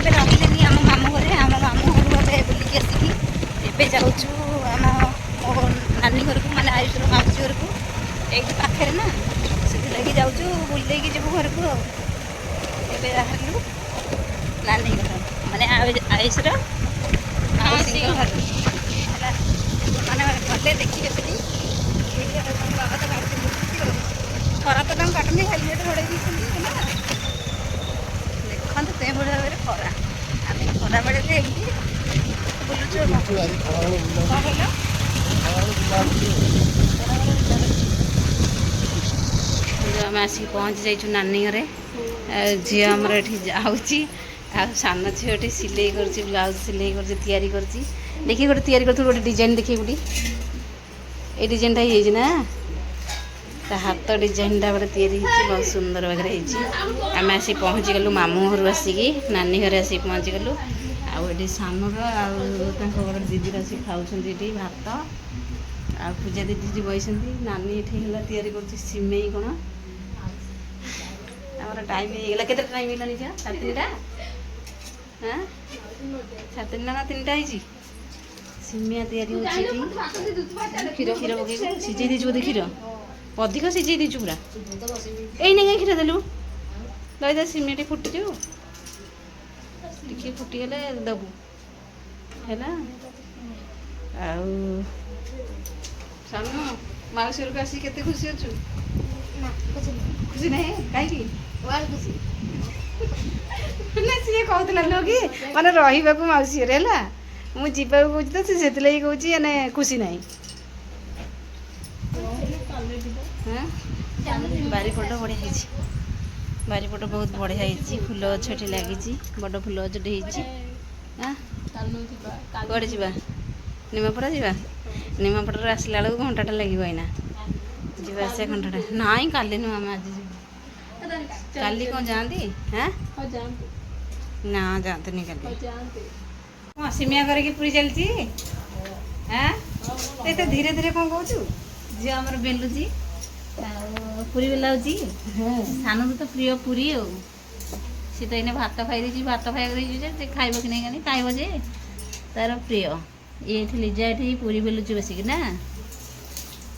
ଏବେ ରହିଲେନି ଆମ ମାମୁଁ ଘରେ। ଆମ ମାମୁଁ ଘରୁ ଏବେ ବୁଲିକି ଆସିକି ଏବେ ଯାଉଛୁ ଆମ ମୋ ନାନୀ ଘରକୁ, ମାନେ ଆୟୁଷର ମାଉସୀ ଘରକୁ। ଏଇଠି ପାଖରେ ନା, ସେଥିଲାଗି ଯାଉଛୁ, ବୁଲି ଦେଇକି ଯିବୁ ଘରକୁ ଆଉ। ଏବେ ବାହାରିଲୁ ନାନୀ ଘର, ମାନେ ଆୟୁଷର ମାଉସୀ ଘର ହେଲା। ମାନେ ଗଲେ ଦେଖିବେ ସେଠି ବାବା ତ ଗାଡ଼ି ବୁଲୁଛି। ଖରା ତ ତାଙ୍କୁ କାଟୁନି, ହେଲମେଟ୍ ଘୋଡ଼େଇ ଦେଇଛନ୍ତି ହେଲା। ଦେଖନ୍ତୁ ସେଇଭଳି ଭାବରେ ଖରା, ଆମେ ଖରାବେଳେ ଯେ ଏମିତି ବୁଲୁଛୁ। କ'ଣ କହିଲ? ଆମେ ଆସିକି ପହଞ୍ଚି ଯାଇଛୁ ନାନୀ ଘରେ। ଝିଅ ଆମର ଏଠି ଯାଉଛି, ଆଉ ସାନ ଝିଅ ଏଠି ସିଲେଇ କରୁଛି, ବ୍ଲାଉଜ୍ ସିଲେଇ କରୁଛି, ତିଆରି କରୁଛି। ଦେଖି ଗୋଟେ ତିଆରି କରୁଥିଲୁ, ଗୋଟେ ଡିଜାଇନ୍ ଦେଖି ଗୋଟେ। ଏଇ ଡିଜାଇନ୍ଟା ହେଇଯାଇଛି ନା, ତା ହାତ ଡିଜାଇନ୍ଟା ଗୋଟେ ତିଆରି ହେଇଛି, ବହୁତ ସୁନ୍ଦର ଭାବରେ ହେଇଛି। ଆମେ ଆସିକି ପହଞ୍ଚିଗଲୁ ମାମୁଁ ଘରୁ, ଆସିକି ନାନୀ ଘରେ ଆସିକି ପହଞ୍ଚିଗଲୁ। ଆଉ ଏଠି ସାନର ଆଉ ତାଙ୍କ ଘର ଦିଦିର ଆସିକି ଖାଉଛନ୍ତି ଏଠି ଭାତ। ଆଉ ପୂଜା ଦିଦି ଏଠି ବସିଛନ୍ତି। ନାନୀ ଏଠି ହେଲା ତିଆରି କରୁଛି ସିମେଇ କ'ଣ। ଆମର ଟାଇମ୍ ହେଇଗଲା, କେତେ ଟାଇମ୍ ହେଇଗଲାଣି ଝିଅ? 3:30। ହଁ 3:30 ନା 3ଟା ହେଇଛି। ସିମିଆ ତିଆରି ହେଉଛି ଏଠି। କ୍ଷୀର ପକେଇକି ସିଝେଇ ଦେଇଛୁ ବୋଧେ, କ୍ଷୀର ଅଧିକ ସିଝେଇ ଦେଇଛୁ ପୁରା। ଏଇନେ କାହିଁ କ୍ଷୀର ଦେଲୁ? ଦହି ସିମିଆଟି ଫୁଟିଯିବ, ଟିକେ ଫୁଟିଗଲେ ଦେବୁ ହେଲା। ଆଉ ସାନୁ ମାଉସୀ ଘରକୁ ଆସିକି କେତେ ଖୁସି ଅଛୁ? ଖୁସି ନାହିଁ? କାହିଁକି? ନା ସିଏ କହୁଥିଲା ଲୋ କି ମାନେ ରହିବାକୁ ମାଉସୀ ଘରେ ହେଲା। ମୁଁ ଯିବାକୁ କହୁଛି ତ, ସେ ସେଥିଲାଗି କହୁଛି ମାନେ ଖୁସି ନାହିଁ। ବାରିପଟ ବଢ଼ିଆ ହେଇଛି, ବାରିପଟ ବହୁତ ବଢ଼ିଆ ହେଇଛି। ଫୁଲ ଗଛ ଏଠି ଲାଗିଛି, ବଡ଼ ଫୁଲ ଗଛଟେ ହେଇଛି। କୁଆଡ଼େ ଯିବା? ନିମାପଡ଼ା ଯିବା। ନିମାପଡ଼ାରୁ ଆସିଲା ବେଳକୁ ଘଣ୍ଟାଟା ଲାଗିବ ଏଇନା, ଯିବା ଆସିବା ଘଣ୍ଟାଟା। ନାଇଁ କାଲି ନୁହଁ, ଆମେ ଆଜି ଯିବୁ। କାଲି କ'ଣ ଯାଆନ୍ତି? ନା ଯାଆନ୍ତିନି କାଲି। ହଁ ସିମିଆ କରିକି ପୁରୀ ଚାଲିଛି। ଏତେ ଧୀରେ ଧୀରେ କ'ଣ କହୁଛୁ? ଝିଅ ଆମର ବେଲୁଛି ଆଉ ପୁରୀ ବେଲାଉଛି। ସାନକୁ ତ ପ୍ରିୟ ପୁରୀ ଆଉ। ସେ ତ ଏଇନେ ଭାତ ଖାଇ ଦେଇଛି, ଭାତ ଖାଇବାକୁ ଦେଇଛି ଯେ ସେ ଖାଇବ କି ନାହିଁ ଜାଣି, ଖାଇବ ଯେ ତାର ପ୍ରିୟ। ଏଠି ଲିଜା ଏଠି ପୁରୀ ବେଲୁଛି ବସିକି ନା।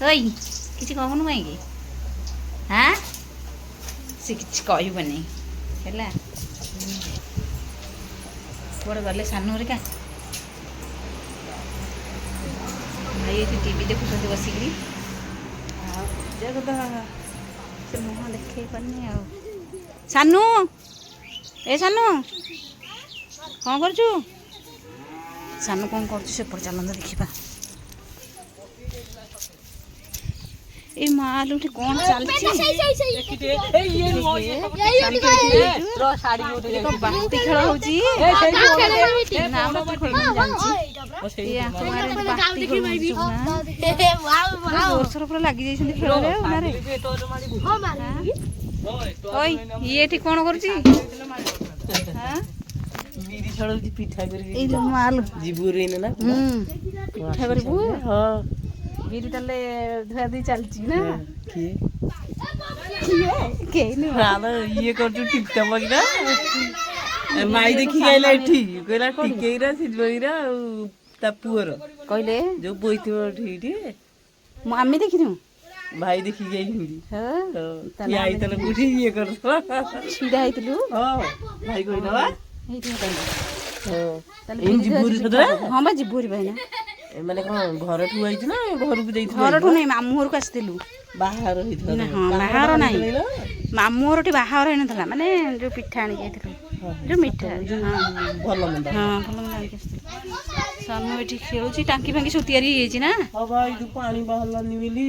ଓଇ କିଛି କହୁନୁ କାହିଁକି? ସେ କିଛି କହିବନି ହେଲା। କୁଆଡ଼େ ଗଲେ ସାନ ହେରିକା? ଭାଇ ଏଠି ଟିଭି ଦେଖୁଛନ୍ତି ବସିକିରି। ଆଉ ପୂଜାକୁ ତ ସେ ମୁହଁ ଦେଖେଇ ପାରୁନି ଆଉ। ସାନୁ, ଏ ସାନୁ କ'ଣ କରୁଛୁ? ସାନୁ କ'ଣ କରୁଛୁ ସେପଟେ ଚାଲନ୍ତୁ ଦେଖିବା। ଏଇ ମାଲୋ ଏଠି କ'ଣ ଚାଲିଛି? ବାଟି ଖେଳ ହଉଛି। ଜୋରସୋର ପୁରା ଲାଗି ଯାଇଛନ୍ତି ଖେଳରେ। ଇଏ ଏଠି କ'ଣ କରୁଛି? ପିଠା କରିବୁ? ବିରି ତାହେଲେ ଧୁଆ ଧୁଇ ଚାଲିଛି ନା? ଇଏ କରୁଛୁ ଟିପଟପ କିନା ମାଇ ଦେଖିକି ଆଇଲା ଏଠି, କହିଲା ଟିକେଇରା ସିଜେଇରା ଆଉ ତା ପୁଅର କହିଲେ ଯୋଉ ବୋଇଥିବ ଏଠି ଆମେ ଦେଖିନୁ। ଭାଇ ଦେଖିକି ଆଇଛନ୍ତି। ଇଏ ଆଇଥିଲା କୋଉଠି ଇଏ କରୁଥିଲା, ଛିଡ଼ା ହେଇଥିଲୁ। ଭାଇ କହିଲା ବା ହଁ ବା ଯିବୁ ଭାଇନା। ମାନେ କ'ଣ ଘରଠୁ ଆଇଛୁ ନା ଘରକୁ ଯାଇଥିଲୁ? ଘରଠୁ ନାଇଁ, ମାମୁଁ ଘରକୁ ଆସିଥିଲୁ। ବାହାଘର ହେଇଥିଲା? ହଁ ବାହାଘର ନାହିଁ, ମାମୁଁ ଘରଠି ବାହାଘର ହେଇନଥିଲା। ମାନେ ଯୋଉ ପିଠା ଆଣିକି ଯାଇଥିଲୁ, ଯୋଉ ମିଠା ଭଲ ମନ୍ଦ ଆଣିକି ଆସିଥିଲୁ। ସାନୁ ଏଠି ଖେଳୁଛି। ଟାଙ୍କି ଫାଙ୍କି ସବୁ ତିଆରି ହେଇଯାଇଛି ନା? ହଁ ବା, ଏଇ ଯୋଉ ପାଣି ବାହାରିଲାନି ବୋଲି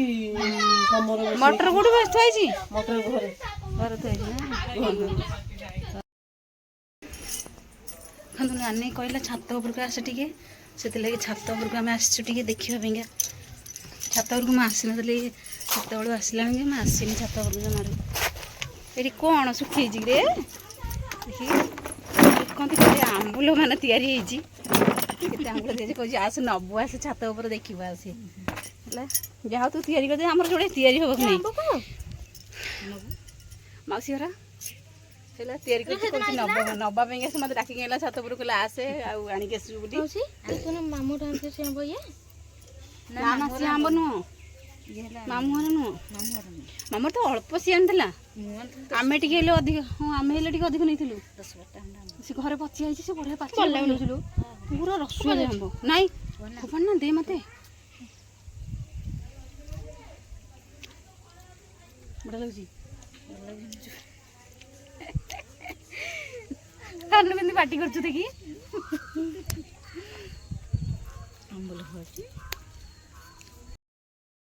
ମଟର କୋଉଠି ଥୁଆ ହେଇଛି? ମଟର ଘରେ ଥୁଆ ହେଇଛି ନା? ନାନୀ କହିଲା ଛାତ ଉପରକୁ ଆସ ଟିକେ, ସେଥିଲାଗି ଛାତ ଉପରକୁ ଆମେ ଆସିଛୁ ଟିକେ ଦେଖିବା ପାଇଁକା। ଛାତ ଉପରକୁ ମୁଁ ଆସିନଥିଲି, ସେତେବେଳୁ ଆସିଲାଣି ଯେ ମୁଁ ଆସିନି ଛାତ ଉପରକୁ ଜମାରୁ। ଏଠି କ'ଣ ଶୁଖେଇଛି ରେ? ଦେଖନ୍ତି କେତେ ଆମ୍ବୁଲ ମାନେ ତିଆରି ହେଇଛି, କେତେ ଆମ୍ବୁଲ ତିଆରି କହୁଛି ଆସେ ନବୁ, ଆସେ ଛାତ ଉପରେ ଦେଖିବା ଆସେ ହେଲା। ଯାହା ତୁ ତିଆରି କରିଦେ, ଆମର ଯୋଉଟା ତିଆରି ହବ କି ନାହିଁ। ମାଉସୀ ଘର ହେଲା ତିଆରି କରିଛି କହୁଛି ନବା ପାଇଁକା ସେ ମୋତେ ଡାକିକି ଆଇଲା ଛାତ ଉପରକୁ କହିଲା ଆସେ ଆଉ ଆଣିକି ଆସିବୁ ବୋଲି। ମାମୁଁ ଠାରୁ ସେ ଆମ୍ବ ଇଏ ନା ନା ସିଏ ଆମ୍ବ ନୁହଁ, ମାମୁଁ ଘର ନୁହଁ, ମାମୁଁ ତ ଅଳ୍ପ ସିଏ ଆଣିଥିଲା। ଆମେ ଟିକେ ହେଲେ ଅଧିକ, ହଁ ଆମେ ହେଲେ ଟିକେ ଅଧିକ ନେଇଥିଲୁ। ସେ ଘରେ ପଚି ଯାଇଛି, ସେ ବଢ଼ିଆ ପାଚି ନେଉଥିଲୁ ପୁରା ରସୁଆ ଆମ୍ବ। ନାଇଁ ଫୋପାଡ଼ି ନା ଦେ ମୋତେ, ବଢ଼ିଆ ଲାଗୁଛି। କାରଣ କେମିତି ପାଟି କରୁଛୁ ଦେଖି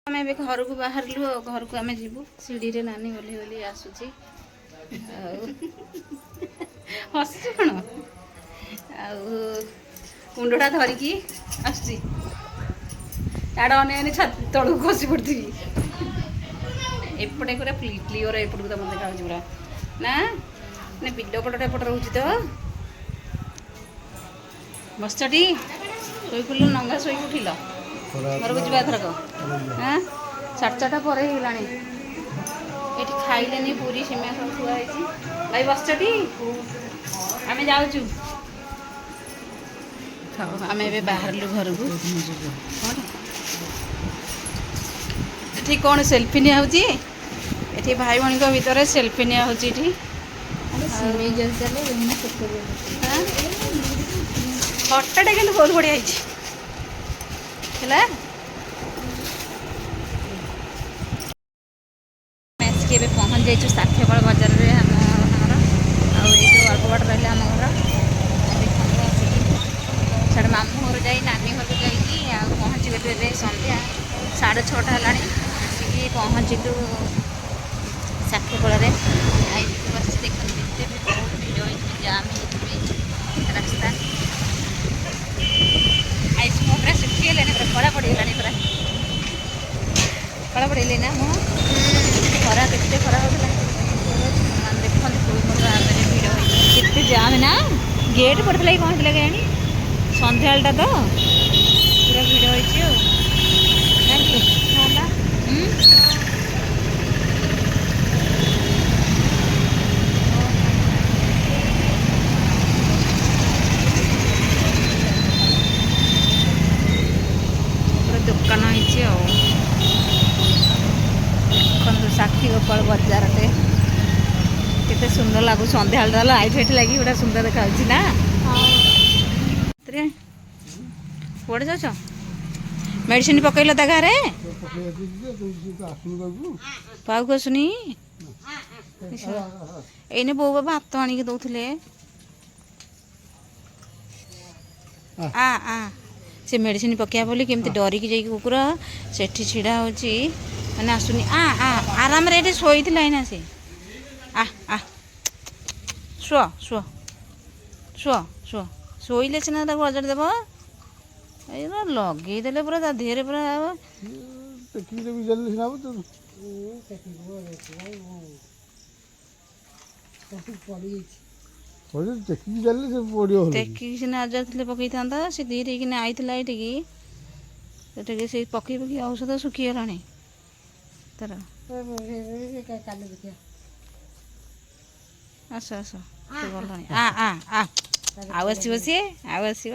ଆମେ ଏବେ ଘରକୁ ବାହାରିଲୁ ଆଉ ଘରକୁ ଆମେ ଯିବୁ। ସିଡ଼ିରେ ନାନୀ ଓହ୍ଲେଇ ଓହ୍ଲେଇ ଆସୁଛି ଆଉ ହସୁଛୁ କ'ଣ ଆଉ କୁଣ୍ଡଟା ଧରିକି ଆସୁଛି। ଆଡ଼ ଅନେକ ତଳକୁ ଖସି ପଡ଼ିଥିବି। ଏପଟେ ପୁରା କ୍ଲିଅର ଏପଟକୁ ତ ମୋତେ ଦେଖାଯାଉଛି ପୁରା ନା ମାନେ ବିଲ ପଟଟା ଏପଟେ ରହୁଛି ତ। ବସଟି ଶୋଇପଡ଼ିଲ ନଙ୍ଗା ଶୋଇକି ଉଠିଲ ଘରକୁ ଯିବା ଏଥରକ। ହଁ 4:30 ପରେ ହେଇଗଲାଣି। ଏଠି ଖାଇଲେନି ପୁରୀ ସିମା ସବୁ ଥୁଆ ହେଇଛି। ଭାଇ ବସଟି ଆମେ ଯାଉଛୁ। ହଉ ଆମେ ଏବେ ବାହାରିଲୁ ଘରକୁ। ଏଠି କ'ଣ ସେଲ୍ଫି ନିଆହେଉଛି? ଏଠି ଭାଇ ଭଉଣୀଙ୍କ ଭିତରେ ସେଲ୍ଫି ନିଆହେଉଛି। ଏଠି ଫଟୋଟା କିନ୍ତୁ ବହୁତ ବଢ଼ିଆ ହେଇଛି ହେଲା। ଆସିକି ଏବେ ପହଞ୍ଚି ଯାଇଛୁ ସାଥ୍ୟପାଳ ବଜାରରେ ଆମ ଘର। ଆଉ ଏଇଠୁ ଅଳ୍ପ ବାଟ ରହିଲେ ଆମ ଘର। ଏବେ ଆସିକି ସିଆଡ଼େ ମାମୁଁ ଘର ଯାଇ ନାନୀ ଘରକୁ ଯାଇକି ଆଉ ପହଞ୍ଚିଗଲୁ ଏବେ ସନ୍ଧ୍ୟା 6:30 ହେଲାଣି। ଆସିକି ପହଞ୍ଚିଲୁ ସାଥ୍ୟପାଳରେ। ଆଇକି ବସିଛି ଦେଖନ୍ତୁ ଏତେ ବି ବହୁତ ଭିଡ଼ ହେଇଛି, ଜାମ୍ ହେଇଯିବେ ରାସ୍ତା। ଆଇସ୍କ୍ରିମ୍ ପୁରା ଶୁଖିଗଲାଣି, ପୁରା କଳା ପଡ଼ିଗଲାଣି, ପୁରା କଳା ପଡ଼ିଗଲି ନା ମୁଁ ଖରା କେତେ ଖରା ହେଉଥିଲା। ଦେଖନ୍ତୁ ମୋର ଆଗରେ ଭିଡ଼ ହେଇଛି, କେତେ ଜାମ୍ ନା। ଗେଟ୍ ପଡ଼ିଥିଲା କି କ'ଣ ହେଇଥିଲା କେଜାଣି, ସନ୍ଧ୍ୟାବେଳଟା ତ ପୁରା ଭିଡ଼ ହେଇଛି ଆଉ ହେଲା। ଦୋକାନ ହେଇଛି ଆଉ ଦେଖନ୍ତୁ ସାକ୍ଷୀଗୋପାଳ ବଜାରଟେ କେତେ ସୁନ୍ଦର ଲାଗୁଛି। ସନ୍ଧ୍ୟାବେଳଟା ଲାଇଟ୍ ଫାଇଟ୍ ଲାଗି ଗୋଟେ ସୁନ୍ଦର ଦେଖାଯାଉଛି ନା। କୁଆଡ଼େ ଯାଉଛ? ମେଡ଼ିସିନ ପକେଇଲ ତା ଗାଁରେ? ପାଉକୁ ଆସୁନି। ଏଇନେ ବୋଉ ବାବା ଭାତ ଆଣିକି ଦଉଥିଲେ। ସେ ମେଡ଼ିସିନ ପକେଇବା ବୋଲି କେମିତି ଡରିକି ଯାଇକି କୁକୁର ସେଠି ଛିଡ଼ା ହେଉଛି, ମାନେ ଆସୁନି। ଆରାମରେ ଏଠି ଶୋଇଥିଲା ଏଇନା ସେ। ଶୁଅ ଶୁଅ ଶୁଅ ଶୁଅ, ଶୋଇଲେ ସିନା ତାକୁ ଅଜାଡ଼ି ଦେବ। ଏଇଟା ଲଗେଇଦେଲେ ପୁରା ତା ଦେହରେ ପୁରା ଟେକିକି ସିନା ଅଜାଡ଼ି ପକେଇଥାନ୍ତା। ସେ ଧୀରେ କିନା ଆଇଥିଲା ଏଇଠିକି, ସେଠିକି ସେ ପକେଇ ପକେଇ ଔଷଧ ଶୁଖିଗଲାଣି ତାର। ଆସ ଆସ ସେ ଗଲାଣି। ଆଉ ଆସିବ ସିଏ, ଆଉ ଆସିବ।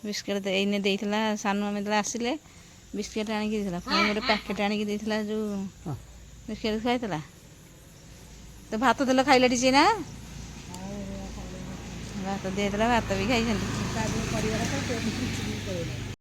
ବିସ୍କେଟ୍ ଏଇନେ ଦେଇଥିଲା ସାନୁ, ଆମେ ଯେତେବେଳେ ଆସିଲେ ବିସ୍କେଟ୍ ଆଣିକି ଦେଇଥିଲା। ପୁଣି ଗୋଟେ ପ୍ୟାକେଟ୍ ଆଣିକି ଦେଇଥିଲା, ଯେଉଁ ବିସ୍କେଟ୍ ଖାଇଥିଲା। ତ ଭାତ ଦେଲ ଖାଇଲାଟି ସିଏ ନା, ଭାତ ଦେଇଥିଲା, ଭାତ ବି ଖାଇଛନ୍ତି।